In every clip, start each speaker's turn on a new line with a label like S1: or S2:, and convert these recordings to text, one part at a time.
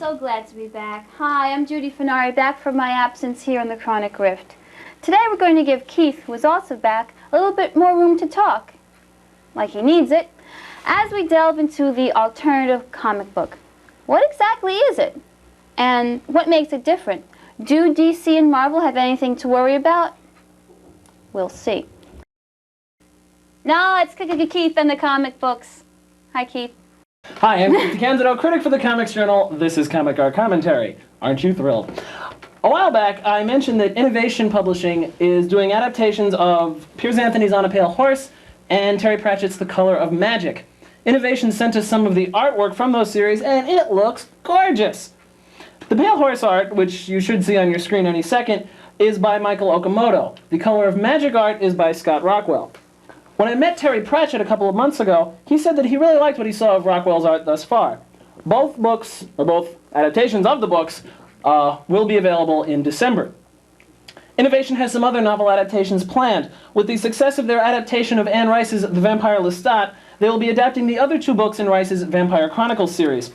S1: so glad to be back. Hi, I'm Judith Furnari, back from my absence here in the Chronic Rift. Today we're going to give Keith, who is also back, a little bit more room to talk, like he needs it, as we delve into the alternative comic book. What exactly is it? And what makes it different? Do DC and Marvel have anything to worry about? We'll see. Now let's kick Keith and the comic books. Hi, Keith.
S2: Hi, I'm Decandido, critic for the Comics Journal. This is Comic Art Commentary. Aren't you thrilled? A while back, I mentioned that Innovation Publishing is doing adaptations of Piers Anthony's On a Pale Horse and Terry Pratchett's The Color of Magic. Innovation sent us some of the artwork from those series, and it looks gorgeous. The Pale Horse art, which you should see on your screen any second, is by Michael Okamoto. The Color of Magic art is by Scott Rockwell. When I met Terry Pratchett a couple of months ago, he said that he really liked what he saw of Rockwell's art thus far. Both books, or both adaptations of the books, will be available in December. Innovation has some other novel adaptations planned. With the success of their adaptation of Anne Rice's The Vampire Lestat, they will be adapting the other two books in Rice's Vampire Chronicles series.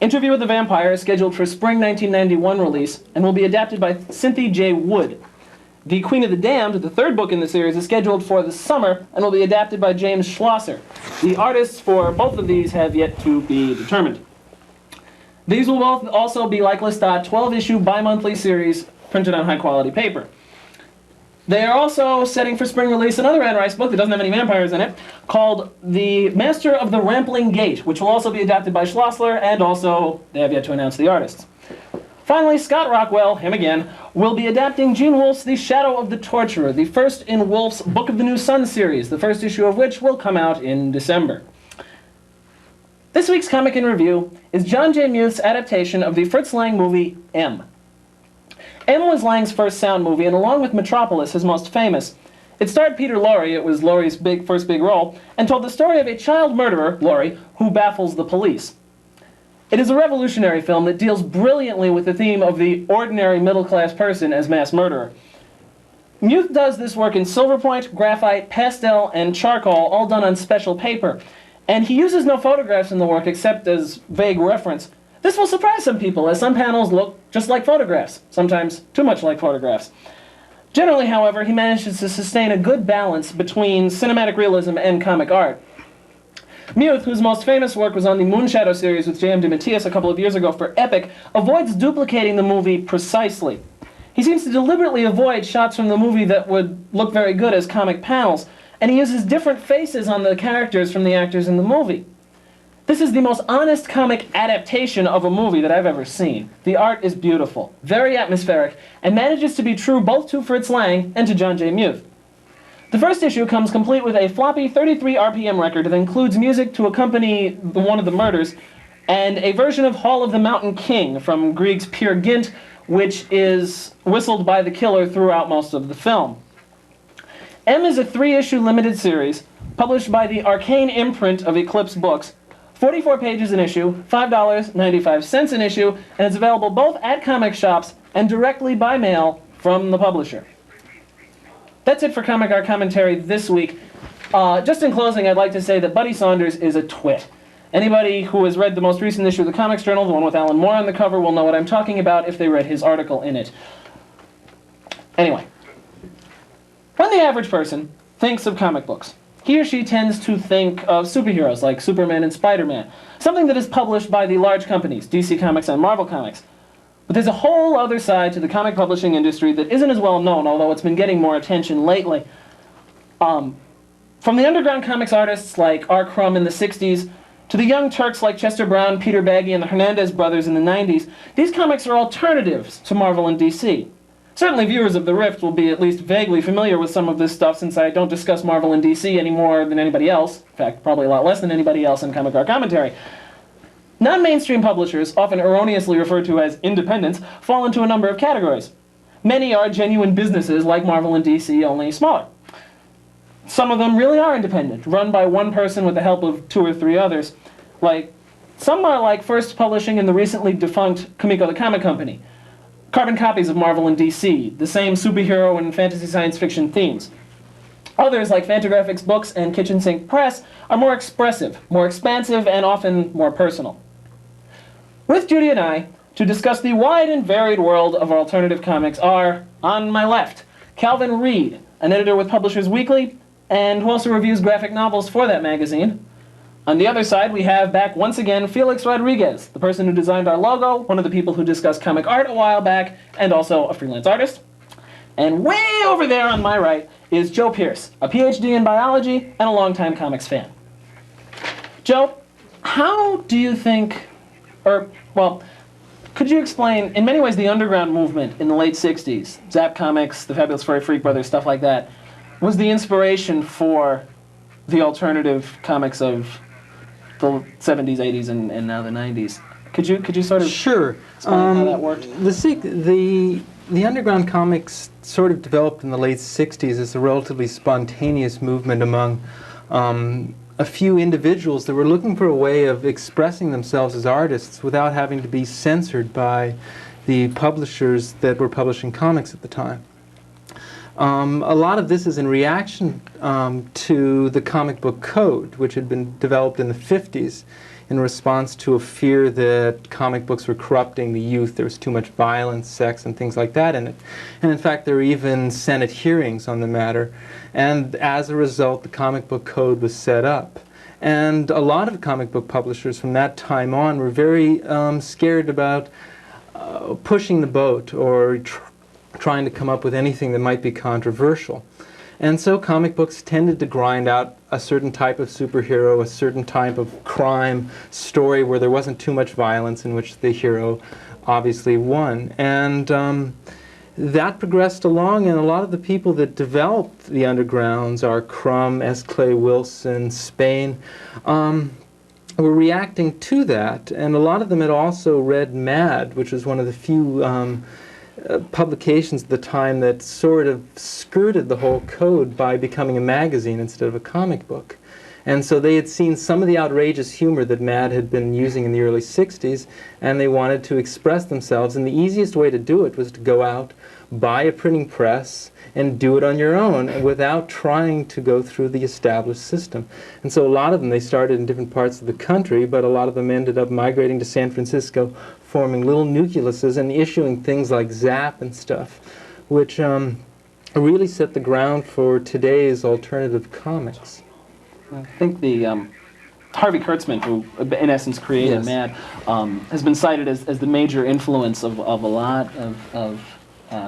S2: Interview with the Vampire is scheduled for spring 1991 release and will be adapted by Cynthia J. Wood. The Queen of the Damned, the third book in the series, is scheduled for the summer and will be adapted by James Schlosser. The artists for both of these have yet to be determined. These will both also be, like Lestat, 12-issue bi-monthly series printed on high-quality paper. They are also setting for spring release another Anne Rice book that doesn't have any vampires in it, called The Master of the Rambling Gate, which will also be adapted by Schlosser, and also they have yet to announce the artists. Finally, Scott Rockwell, him again, will be adapting Gene Wolfe's The Shadow of the Torturer, the first in Wolfe's Book of the New Sun series, the first issue of which will come out in December. This week's comic in review is John J. Muth's adaptation of the Fritz Lang movie M. M was Lang's first sound movie, and along with Metropolis, his most famous. It starred Peter Lorre, it was Lorre's first big role, and told the story of a child murderer, Lorre, who baffles the police. It is a revolutionary film that deals brilliantly with the theme of the ordinary middle-class person as mass murderer. Muth does this work in silverpoint, graphite, pastel, and charcoal, all done on special paper. And he uses no photographs in the work except as vague reference. This will surprise some people, as some panels look just like photographs, sometimes too much like photographs. Generally, however, he manages to sustain a good balance between cinematic realism and comic art. Muth, whose most famous work was on the Moonshadow series with J.M. DeMatteis a couple of years ago for Epic, avoids duplicating the movie precisely. He seems to deliberately avoid shots from the movie that would look very good as comic panels, and he uses different faces on the characters from the actors in the movie. This is the most honest comic adaptation of a movie that I've ever seen. The art is beautiful, very atmospheric, and manages to be true both to Fritz Lang and to John J. Muth. The first issue comes complete with a floppy 33 RPM record that includes music to accompany one of the murders, and a version of Hall of the Mountain King from Grieg's Peer Gynt, which is whistled by the killer throughout most of the film. M is a 3-issue limited series, published by the Arcane imprint of Eclipse Books, 44 pages an issue, $5.95 an issue, and it's available both at comic shops and directly by mail from the publisher. That's it for Comic Art Commentary this week. Just in closing, I'd like to say that Buddy Saunders is a twit. Anybody who has read the most recent issue of the Comics Journal, the one with Alan Moore on the cover, will know what I'm talking about if they read his article in it. Anyway, when the average person thinks of comic books, he or she tends to think of superheroes like Superman and Spider-Man, something that is published by the large companies, DC Comics and Marvel Comics. But there's a whole other side to the comic publishing industry that isn't as well known, although it's been getting more attention lately. From the underground comics artists like R. Crumb in the 60s, to the young Turks like Chester Brown, Peter Baggy, and the Hernandez brothers in the 90s, these comics are alternatives to Marvel and DC. Certainly viewers of The Rift will be at least vaguely familiar with some of this stuff, since I don't discuss Marvel and DC any more than anybody else. In fact, probably a lot less than anybody else in Comic Art Commentary. Non-mainstream publishers, often erroneously referred to as independents, fall into a number of categories. Many are genuine businesses like Marvel and DC, only smaller. Some of them really are independent, run by one person with the help of 2 or 3 others. Some are like First Publishing and the recently defunct Comico the Comic Company. Carbon copies of Marvel and DC, the same superhero and fantasy science fiction themes. Others, like Fantagraphics Books and Kitchen Sink Press, are more expressive, more expansive, and often more personal. With Judy and I, to discuss the wide and varied world of alternative comics are, on my left, Calvin Reid, an editor with Publishers Weekly, and who also reviews graphic novels for that magazine. On the other side, we have back once again Felix Rodriguez, the person who designed our logo, one of the people who discussed comic art a while back, and also a freelance artist. And way over there on my right is Joe Pierce, a PhD in biology and a longtime comics fan. Joe, how do you think, could you explain, in many ways, the underground movement in the late 60s, Zap Comics, the Fabulous Furry Freak Brothers, stuff like that, was the inspiration for the alternative comics of the 70s, 80s, and now the 90s? Could you sort of
S3: Sure.
S2: explain how that worked?
S3: The underground comics sort of developed in the late 60s as a relatively spontaneous movement among a few individuals that were looking for a way of expressing themselves as artists without having to be censored by the publishers that were publishing comics at the time. A lot of this is in reaction to the comic book code, which had been developed in the 50s in response to a fear that comic books were corrupting the youth. There was too much violence, sex, and things like that in it. And in fact, there were even Senate hearings on the matter. And as a result, the comic book code was set up. And a lot of comic book publishers from that time on were very scared about pushing the boat or trying to come up with anything that might be controversial. And so comic books tended to grind out a certain type of superhero, a certain type of crime story where there wasn't too much violence, in which the hero obviously won. And that progressed along, and a lot of the people that developed the undergrounds, are Crumb, S. Clay Wilson, Spain, were reacting to that. And a lot of them had also read Mad, which was one of the few publications at the time that sort of skirted the whole code by becoming a magazine instead of a comic book. And so they had seen some of the outrageous humor that Mad had been using in the early 60s, and they wanted to express themselves, and the easiest way to do it was to go out, buy a printing press, and do it on your own without trying to go through the established system. And so a lot of them, they started in different parts of the country, but a lot of them ended up migrating to San Francisco, forming little nucleuses and issuing things like Zap and stuff, which really set the ground for today's alternative comics.
S2: I think the Harvey Kurtzman, who in essence created Mad, has been cited as the major influence of a lot of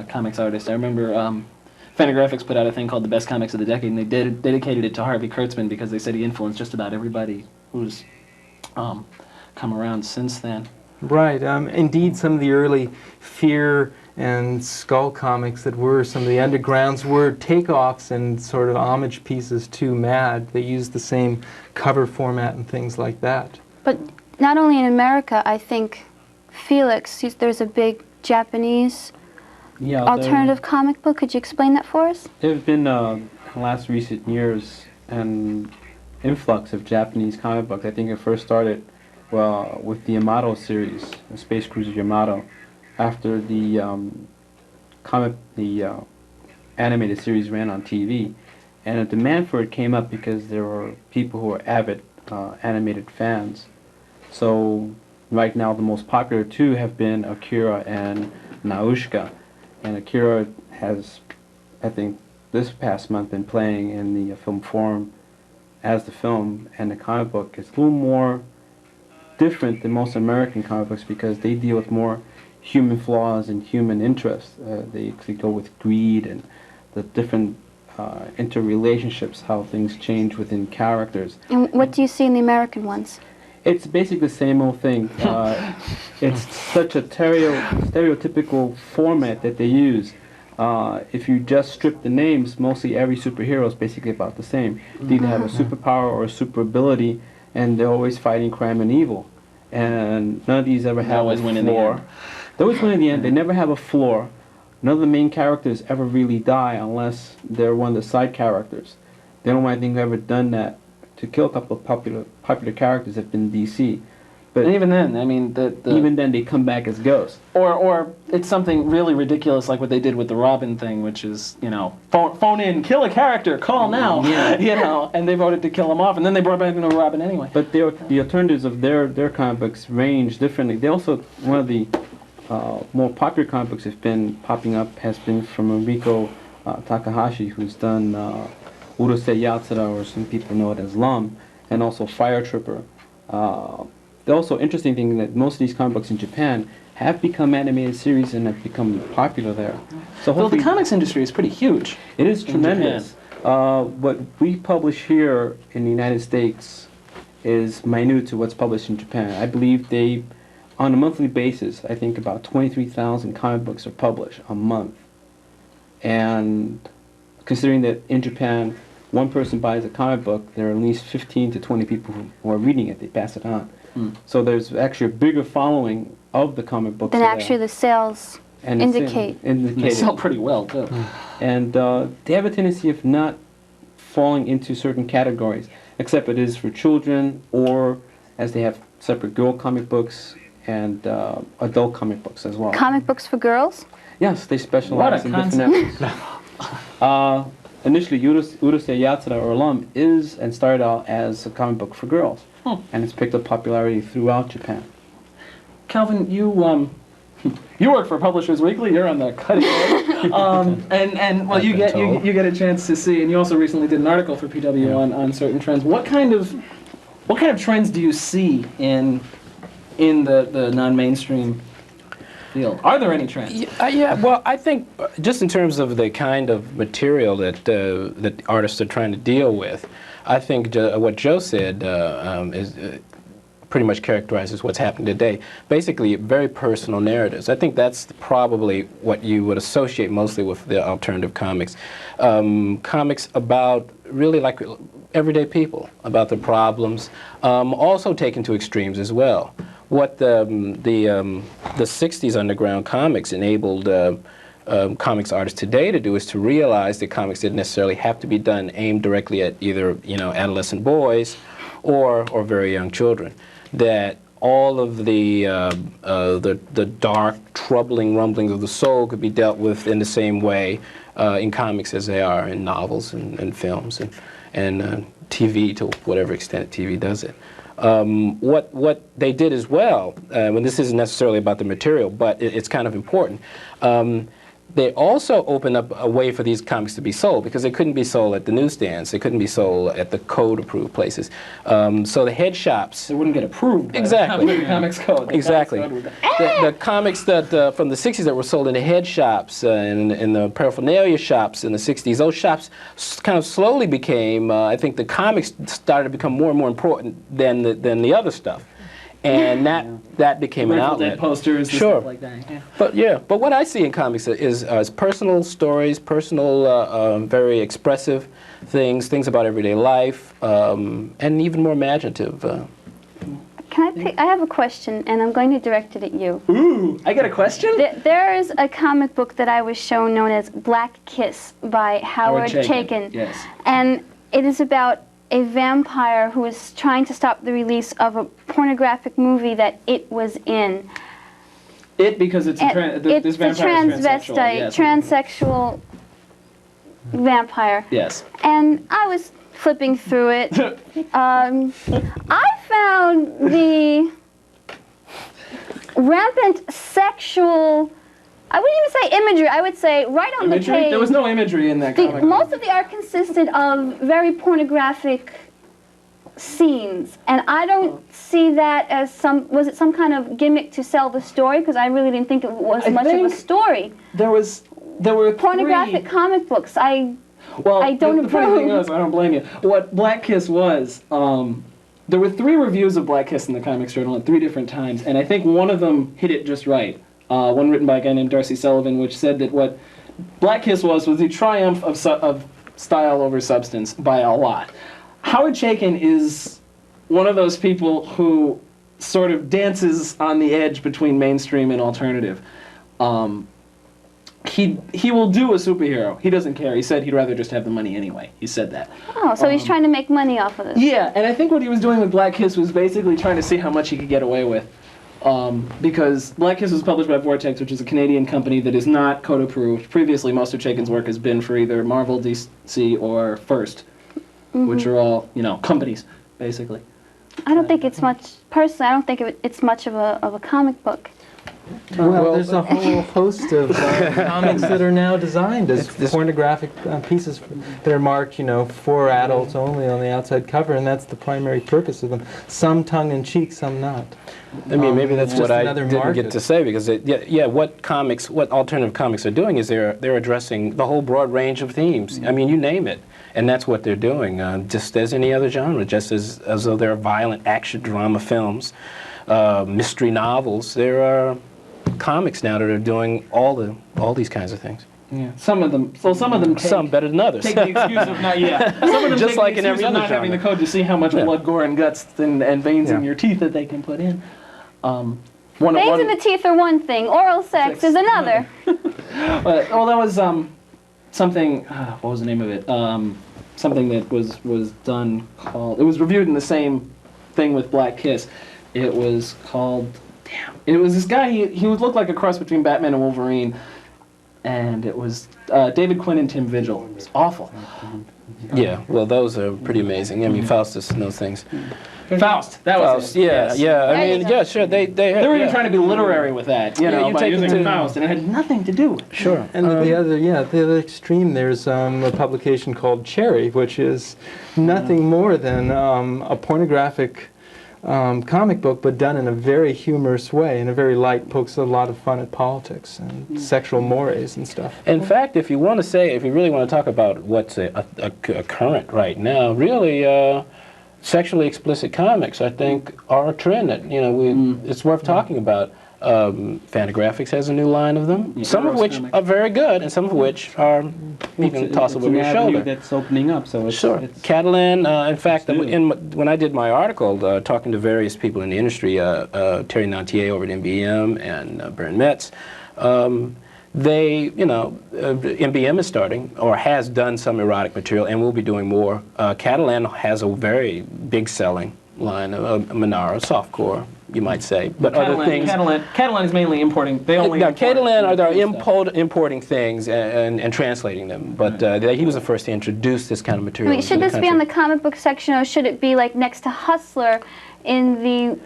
S2: comics artists. I remember Fantagraphics put out a thing called The Best Comics of the Decade, and they dedicated it to Harvey Kurtzman because they said he influenced just about everybody who's come around since then.
S3: Right. Indeed, some of the early Fear and Skull comics that were some of the undergrounds were takeoffs and sort of homage pieces to Mad. They used the same cover format and things like that.
S1: But not only in America, I think Felix, there's a big Japanese alternative comic book. Could you explain that for us?
S4: There have been, in the last recent years, an influx of Japanese comic books. I think it first started with the Yamato series, the Space Cruiser Yamato, after the animated series ran on TV, and a demand for it came up because there were people who were avid animated fans. So right now the most popular two have been Akira and Nausicaa, and Akira has, I think, this past month been playing in the film forum as the film, and the comic book is a little more different than most American comic books because they deal with more human flaws and human interests. They go with greed and the different interrelationships, how things change within characters.
S1: And what do you see in the American ones?
S4: It's basically the same old thing. It's such a stereotypical format that they use. If you just strip the names, mostly every superhero is basically about the same. They either have a superpower or a super ability, and they're always fighting crime and evil. And none of these ever have a floor. They always win in the end. They never have a floor. None of the main characters ever really die unless they're one of the side characters. The only one I think who ever done that to kill a couple of popular characters have been DC. But
S2: and even then, I mean,
S4: even then they come back as ghosts.
S2: Or it's something really ridiculous like what they did with the Robin thing, which is, phone in, kill a character, call now, and they voted to kill him off, and then they brought back Robin anyway.
S4: But the alternatives of their comic books range differently. They also, one of the more popular comic books have been popping up has been from Enrico Takahashi, who's done Urusei Yatsura, or some people know it as Lum, and also Fire Tripper. The also interesting thing that most of these comic books in Japan have become animated series and have become popular there. So
S2: Well, the
S4: hopefully
S2: comics industry is pretty huge.
S4: it is
S2: in
S4: tremendous. What we publish here in the United States is minute to what's published in Japan. I believe they, on a monthly basis, I think about 23,000 comic books are published a month. And considering that in Japan, one person buys a comic book, there are at least 15 to 20 people who are reading it, they pass it on. So there's actually a bigger following of the comic books.
S1: Then
S4: there.
S1: actually the sales
S4: And it's
S1: indicate.
S2: They
S4: indicated.
S2: sell pretty well, too.
S4: And they have a tendency of not falling into certain categories, except it is for children, or as they have separate girl comic books and adult comic books as well.
S1: Comic books for girls?
S4: Yes, they specialize
S2: What a
S4: in different areas. Initially, Urusei Yatsura, or Lum, is and started out as a comic book for girls, and it's picked up popularity throughout Japan.
S2: Calvin, you you work for Publishers Weekly. You're on the cutting edge, and well, you get a chance to see. And you also recently did an article for PW on certain trends. What kind of trends do you see in the non-mainstream field? Are there any trends?
S5: Yeah, well, I think just in terms of the kind of material that artists are trying to deal with, I think what Joe said is pretty much characterizes what's happening today. Basically, very personal narratives. I think that's probably what you would associate mostly with the alternative comics. Comics about really like everyday people, about their problems, also taken to extremes as well. What the 60s underground comics enabled comics artists today to do is to realize that comics didn't necessarily have to be done aimed directly at either adolescent boys or very young children. That all of the dark, troubling rumblings of the soul could be dealt with in the same way in comics as they are in novels and films and TV, to whatever extent TV does it. What they did as well, and this isn't necessarily about the material, but it's kind of important, they also opened up a way for these comics to be sold, because they couldn't be sold at the newsstands, they couldn't be sold at the code-approved places. So the head shops...
S2: They wouldn't get approved
S5: Exactly.
S2: by the Comics Code.
S5: Exactly. The comics that from the 60s that were sold in the head shops and in the paraphernalia shops in the 60s, those shops kind of slowly became, I think the comics started to become more and more important than the other stuff. And that became an outlet.
S2: Dead posters, and stuff like that. Yeah.
S5: But what I see in comics is personal stories, personal, very expressive things about everyday life, and even more imaginative.
S1: Can I pick? I have a question, and I'm going to direct it at you.
S2: Ooh, I got a question?
S1: There is a comic book that I was shown known as Black Kiss by Howard Chaykin.
S2: Yes.
S1: And it is about a vampire who is trying to stop the release of a pornographic movie that it was in.
S2: Because it's this vampire is transsexual.
S1: Transsexual vampire.
S2: Yes.
S1: And I was flipping through it. I found the rampant sexual, I wouldn't even say imagery, I would say right on the page.
S2: There was no imagery in that comic.
S1: Most of the art consisted of very pornographic scenes, and I don't see that as was it some kind of gimmick to sell the story? Because I really didn't think it was much of a story.
S2: There were
S1: pornographic comic books. I don't
S2: the funny thing
S1: approve.
S2: is, I don't blame you. What Black Kiss was, there were 3 reviews of Black Kiss in the Comics Journal at 3 different times, and I think one of them hit it just right. One written by a guy named Darcy Sullivan, which said that what Black Kiss was the triumph of style over substance by a lot. Howard Chaykin is one of those people who sort of dances on the edge between mainstream and alternative. He will do a superhero. He doesn't care. He said he'd rather just have the money anyway. He said that.
S1: Oh, so he's trying to make money off of this.
S2: Yeah, and I think what he was doing with Black Kiss was basically trying to see how much he could get away with. Because Black Kiss was published by Vortex, which is a Canadian company that is not code approved. Previously, most of Chaykin's work has been for either Marvel, DC, or First, which are all, companies, basically.
S1: I don't think it's much, personally, I don't think it's much of a comic book.
S3: Well, there's a whole host of comics that are now designed as pornographic pieces that are marked, for adults only on the outside cover, and that's the primary purpose of them. Some tongue-in-cheek, some not.
S5: I mean, maybe that's
S3: Just
S5: what I
S3: another
S5: didn't
S3: market.
S5: get to say, because what alternative comics are doing is they're addressing the whole broad range of themes. I mean, you name it, and that's what they're doing, just as any other genre, just as though there are violent action drama films, mystery novels. There are comics now that are doing all these kinds of things.
S2: Yeah, some of them take,
S5: some better than others.
S2: take the excuse of not yet. Some of them
S5: Just
S2: take
S5: like
S2: the
S5: in every
S2: excuse of
S5: other
S2: not having the
S5: genre.
S2: code to see how much blood, gore, and guts and veins in your teeth that they can put in.
S1: Veins in the teeth are one thing, oral sex is another.
S2: Well, that was something. What was the name of it? Something that was done called. It was reviewed in the same thing with Black Kiss. It was called. Damn. It was this guy. He would look like a cross between Batman and Wolverine, and it was David Quinn and Tim Vigil. It was awful.
S5: Yeah, well, those are pretty amazing. I mean, Faustus and those things.
S2: Faust. That was
S5: Faust,
S2: it.
S5: yeah,
S2: Yes.
S5: yeah. I
S1: There you
S5: mean,
S1: go.
S5: yeah, sure. They
S2: They were trying to be literary with that,
S5: you
S2: by
S5: take it
S2: using
S5: to-
S2: Faust, and it had nothing to do with it.
S5: Sure.
S3: And the other extreme, there's a publication called Cherry, which is nothing more than a pornographic comic book, but done in a very humorous way, in a very light, pokes a lot of fun at politics and sexual mores and stuff.
S5: In fact, if you really want to talk about what's a current right now, really, sexually explicit comics, I think, are a trend that it's worth talking about. Fantagraphics has a new line of them, some of
S2: Eros
S5: which
S2: comics.
S5: are very good, and some of which are you can toss over
S4: an
S5: your
S4: avenue
S5: shoulder.
S4: that's opening up, so it's,
S5: Sure.
S4: it's
S5: Catalan, in fact,
S4: Let's do it.
S5: when I did my article, talking to various people in the industry, Terry Nantier over at MBM and Bern Metz, MBM is starting, or has done some erotic material, and will be doing more. Catalan has a very big selling line of Monaro, softcore, you might say, but other things.
S2: Catalan is mainly importing. They only.
S5: Now,
S2: import
S5: Catalan are
S2: European stuff.
S5: importing things and translating them, but he was the first to introduce this kind of material.
S1: Wait, should
S5: into
S1: this be on the
S5: country.
S1: comic book section, or should it be like next to Hustler in the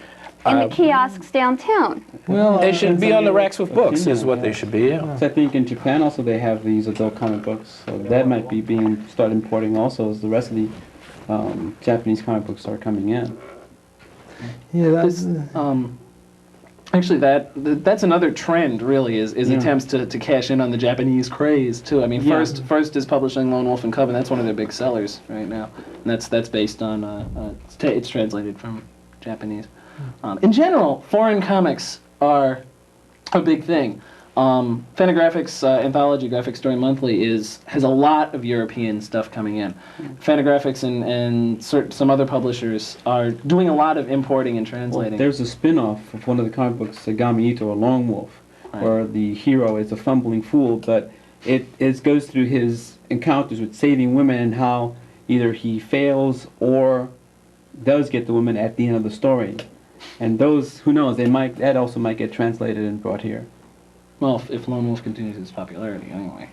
S1: kiosks downtown?
S3: Well,
S5: They should be on the racks with books,
S4: opinion
S5: is what
S4: on
S5: they
S4: that.
S5: should be, yeah.
S4: So I think in Japan also they have these adult comic books, so that might be being started importing also as the rest of the Japanese comic books are coming in.
S3: yeah, that's,
S2: Actually, that's another trend. Really, is
S4: Yeah.
S2: attempts to cash in on the Japanese craze too. I mean,
S4: Yeah.
S2: first is publishing Lone Wolf and Cub, and that's one of their big sellers right now. And that's based on it's translated from Japanese. In general, foreign comics are a big thing. Fantagraphics Anthology Graphic Story Monthly has a lot of European stuff coming in. Fantagraphics and some other publishers are doing a lot of importing and
S4: Well,
S2: translating.
S4: there's a spin-off of one of the comic books, Sagami Ito, A Lone Wolf,
S2: Right.
S4: where the hero is a fumbling fool, but it goes through his encounters with saving women and how either he fails or does get the woman at the end of the story. And those, who knows, that also might get translated and brought here.
S2: Well, if Lone Wolf continues its popularity, anyway.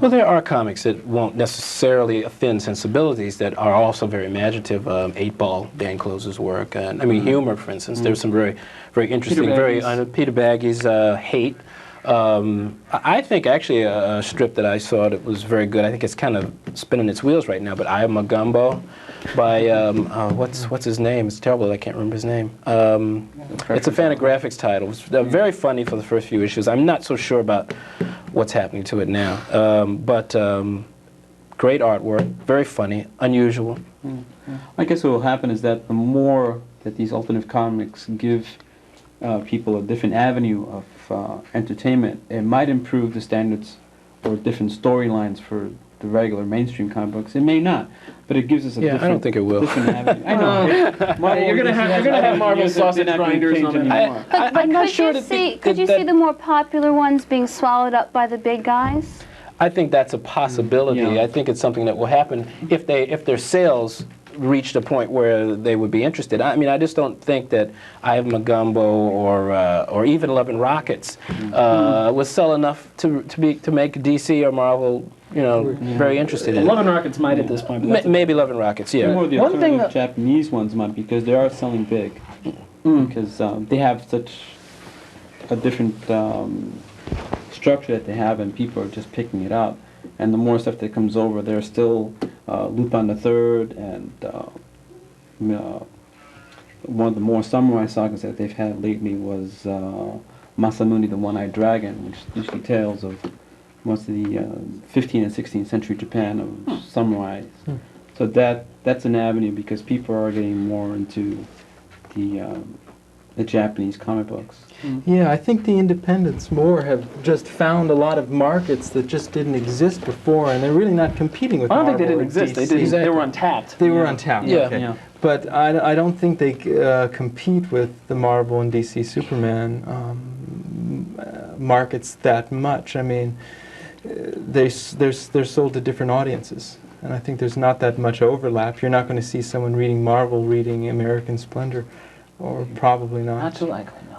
S5: Well, there are comics that won't necessarily offend sensibilities that are also very imaginative. 8-Ball, Dan Close's work, and I mean humor, for instance. There's some very, very interesting, Peter Baggy's Hate. I think actually a strip that I saw that was very good. I think it's kind of spinning its wheels right now. But I Am a Gumbo, by what's his name? It's terrible. I can't remember his name. It's a Fantagraphics title. It's very funny for the first few issues. I'm not so sure about what's happening to it now. But great artwork, very funny, unusual.
S4: I guess what will happen is that the more that these alternative comics give people a different avenue of entertainment, it might improve the standards or different storylines for the regular mainstream comic books. It may not, but it gives us a different.
S5: I don't think it will.
S4: Different avenue. I know.
S2: You're gonna have Marvel sausage grinders on anymore.
S1: But
S5: I'm not
S1: could
S5: sure
S1: you
S5: that
S1: see,
S5: the-
S1: could you
S5: that-
S1: see the more popular ones being swallowed up by the big guys?
S5: I think that's a possibility.
S4: Yeah.
S5: I think it's something that will happen if their sales reached a point where they would be interested. I mean, I just don't think that I Have Magumbo or even Love and Rockets would sell enough to make DC or Marvel, very interested in.
S2: Love and Rockets might at this point. But
S5: Maybe Love and Rockets, yeah.
S4: More the
S2: One thing
S4: alternative Japanese ones might, because they are selling big. Because they have such a different structure that they have, and people are just picking it up. And the more stuff that comes over, there's still Lupin the Third, and one of the more samurai sagas that they've had lately was Masamune the One-Eyed Dragon, which is usually tales of most of the 15th and 16th century Japan of samurais. So that's an avenue, because people are getting more into the Japanese comic books.
S3: Yeah, I think the independents more have just found a lot of markets that just didn't exist before, and they're really not competing with
S2: I don't
S3: Marvel
S2: think they didn't
S3: or
S2: exist. They
S3: DC.
S2: didn't. They were untapped.
S3: They were untapped.
S5: Yeah.
S3: Okay.
S4: Yeah.
S3: But I don't think they compete with the Marvel and DC Superman markets that much. I mean, they're sold to different audiences, and I think there's not that much overlap. You're not going to see someone reading Marvel reading American Splendor, or probably not.
S2: Not too likely, no.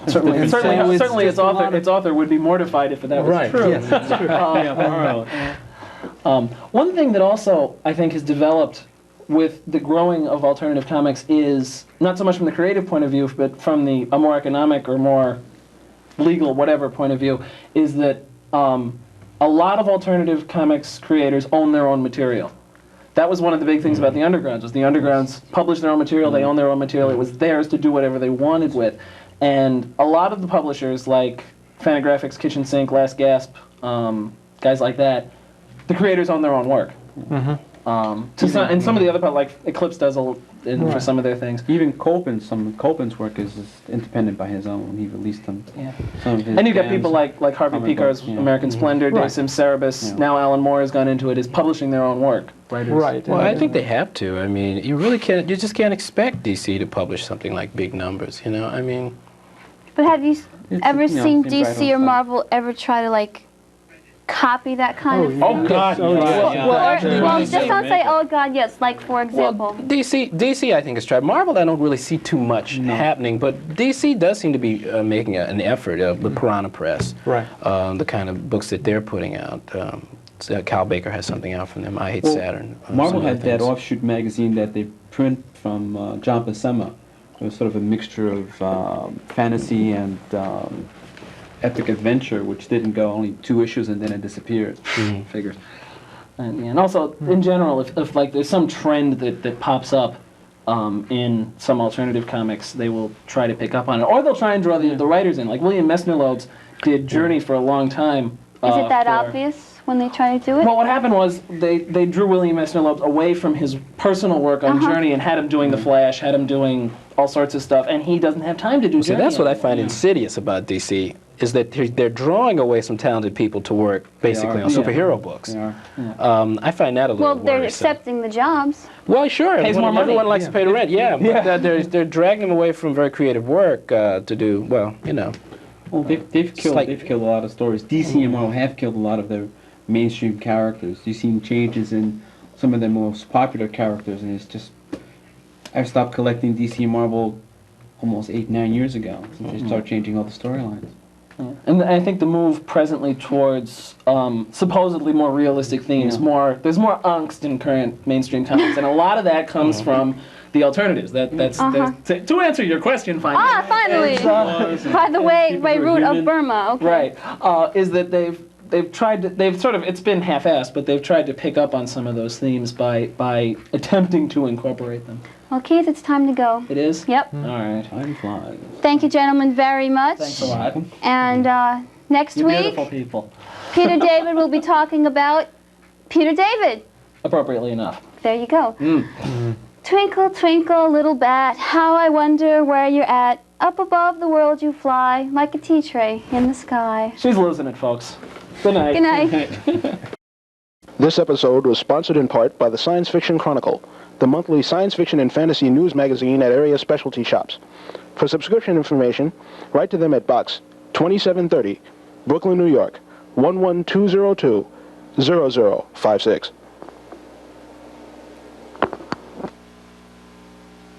S3: Certainly,
S2: Its author would be mortified if that was
S3: right,
S2: true.
S3: yes, that's true.
S2: One thing that also I think has developed with the growing of alternative comics is not so much from the creative point of view, but from a more economic or more legal, whatever point of view, is that a lot of alternative comics creators own their own material. That was one of the big things about the Undergrounds, was the Undergrounds published their own material, they own their own material, it was theirs to do whatever they wanted with. And a lot of the publishers, like Fantagraphics, Kitchen Sink, Last Gasp, guys like that, the creators own their own work. And some of the other, like Eclipse does for some of their things.
S4: Even Copen's work is independent by his own. He released them.
S2: Yeah.
S4: Some of his
S2: And you got
S4: bands,
S2: people like Harvey
S4: comic
S2: Picar's
S4: books, yeah.
S2: American Splendor, Dave
S3: Right.
S2: Sim Cerebus,
S4: Yeah.
S2: now Alan Moore has gone into it, is publishing their own work. Writers.
S3: Right.
S5: Well, I think they have to. I mean, you really can't. You just can't expect DC to publish something like big numbers. You know, I mean.
S1: But have you ever
S4: you know,
S1: seen
S4: seems right
S1: DC
S4: on
S1: or
S4: time.
S1: Marvel ever try to copy that kind of thing?
S2: Oh, God.
S3: Oh, yeah.
S1: Well, just don't say, oh God, yes, like for example.
S5: Well, DC, I think has tried. Marvel, I don't really see too much happening, but DC does seem to be making an effort. The Piranha Press,
S3: Right.
S5: The kind of books that they're putting out. Cal Baker has something out from them. I Hate Saturn.
S4: Marvel
S5: some other
S4: had that
S5: things.
S4: offshoot magazine that they print from John Buscema. It was sort of a mixture of fantasy and epic adventure, which didn't go only 2 issues and then it disappeared.
S2: Figures. And also, in general, if like there's some trend that pops up in some alternative comics, they will try to pick up on it, or they'll try and draw the writers in. Like William Messner-Loebs did Journey for a long time.
S1: Is it that obvious when they try to do it?
S2: Well, what happened was they drew William Messner-Loebs away from his personal work on Journey and had him doing The Flash, had him doing all sorts of stuff, and he doesn't have time to do
S5: See,
S2: Journey
S5: that's what I
S2: anymore.
S5: find insidious about DC, is that they're drawing away some talented people to work basically on superhero books.
S4: They are.
S5: I find that a little
S1: Well, they're
S5: worrisome.
S1: accepting the jobs.
S5: Well, sure.
S2: Pays more money.
S5: Everyone likes to pay the rent, yeah. But they're dragging them away from very creative work to do, well, you know.
S4: Well, they've killed a lot of stories. DC and Marvel have killed a lot of their mainstream characters. You've seen changes in some of their most popular characters, and it's just... I stopped collecting DC and Marvel almost 8-9 years ago, since they started changing all the storylines.
S2: Yeah. And I think the move presently towards supposedly more realistic themes, there's more angst in current mainstream comics, and a lot of that comes from the alternatives. To answer your question, finally.
S1: Finally! By the way, Beirut of Burma, okay.
S2: Right, is that they've tried to, it's been half-assed, but they've tried to pick up on some of those themes by attempting to incorporate them.
S1: Well, Keith, it's time to go.
S2: It is?
S1: Yep.
S2: All right.
S4: Time flies.
S1: Thank you, gentlemen, very much.
S2: Thanks a lot.
S1: And next
S2: You're
S1: week,
S2: beautiful people.
S1: Peter David will be talking about Peter David.
S2: Appropriately enough.
S1: There you go. Twinkle, twinkle, little bat, how I wonder where you're at. Up above the world you fly, like a tea tray in the sky.
S2: She's losing it, folks. Good night.
S1: Good night.
S6: This episode was sponsored in part by the Science Fiction Chronicle, the monthly science fiction and fantasy news magazine at area specialty shops. For subscription information, write to them at Box 2730, Brooklyn, New York, 11202 0056.